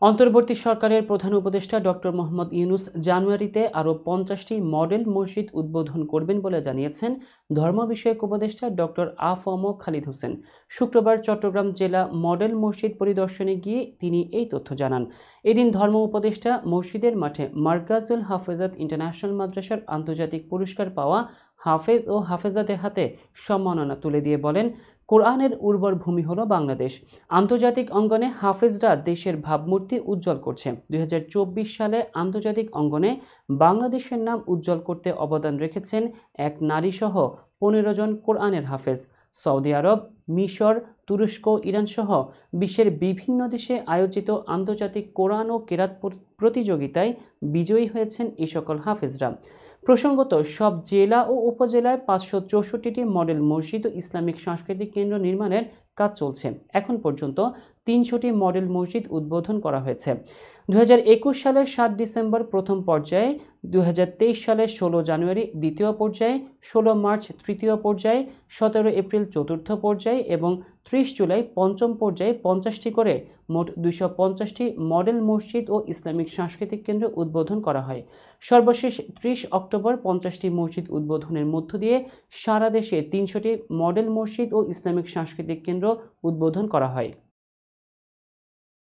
অন্তর্বর্তী সরকারের প্রধান উপদেষ্টা ডক্টর মোহাম্মদ ইউনূস জানুয়ারিতে আরও ৫০টি মডেল মসজিদ উদ্বোধন করবেন বলে জানিয়েছেন ধর্ম বিষয়ক উপদেষ্টা ডক্টর আ.ফ.ম. খালিদ হোসেন। শুক্রবার চট্টগ্রাম জেলা মডেল মসজিদ পরিদর্শনে গিয়ে তিনি এই তথ্য জানান। এদিন ধর্ম উপদেষ্টা মসজিদের মাঠে মার্কাজুল হাফেজাত ইন্টারন্যাশনাল মাদ্রাসার আন্তর্জাতিক পুরস্কার পাওয়া হাফেজ ও হাফেজাদের হাতে সম্মাননা তুলে দিয়ে বলেন, কোরআনের উর্বর ভূমি হলো বাংলাদেশ। আন্তর্জাতিক অঙ্গনে হাফেজরা দেশের ভাবমূর্তি উজ্জ্বল করছে। ২০২৪ সালে আন্তর্জাতিক অঙ্গনে বাংলাদেশের নাম উজ্জ্বল করতে অবদান রেখেছেন এক নারীসহ ১৫ জন কোরআনের হাফেজ। সৌদি আরব, মিশর, তুরস্ক, ইরানসহ বিশ্বের বিভিন্ন দেশে আয়োজিত আন্তর্জাতিক কোরআন ও কেরাত প্রতিযোগিতায় বিজয়ী হয়েছেন এই সকল হাফেজরা। প্রসঙ্গত, সব জেলা ও উপজেলায় ৫৬৪টি মডেল মসজিদ ও ইসলামিক সাংস্কৃতিক কেন্দ্র নির্মাণের কাজ চলছে। এখন পর্যন্ত ৩০০টি মডেল মসজিদ উদ্বোধন করা হয়েছে। ২০২১ সালের ৭ ডিসেম্বর প্রথম পর্যায়ে, ২০২৩ সালের ১৬ জানুয়ারি দ্বিতীয় পর্যায়ে, ১৬ মার্চ তৃতীয় পর্যায়ে, ১৭ এপ্রিল চতুর্থ পর্যায়ে এবং ৩০ জুলাই পঞ্চম পর্যায়ে ৫০টি করে মোট ২৫০টি মডেল মসজিদ ও ইসলামিক সাংস্কৃতিক কেন্দ্র উদ্বোধন করা হয়। সর্বশেষ ৩০ অক্টোবর ৫০টি মসজিদ উদ্বোধনের মধ্য দিয়ে সারা দেশে ৩০০টি মডেল মসজিদ ও ইসলামিক সাংস্কৃতিক কেন্দ্র উদ্বোধন করা হয়।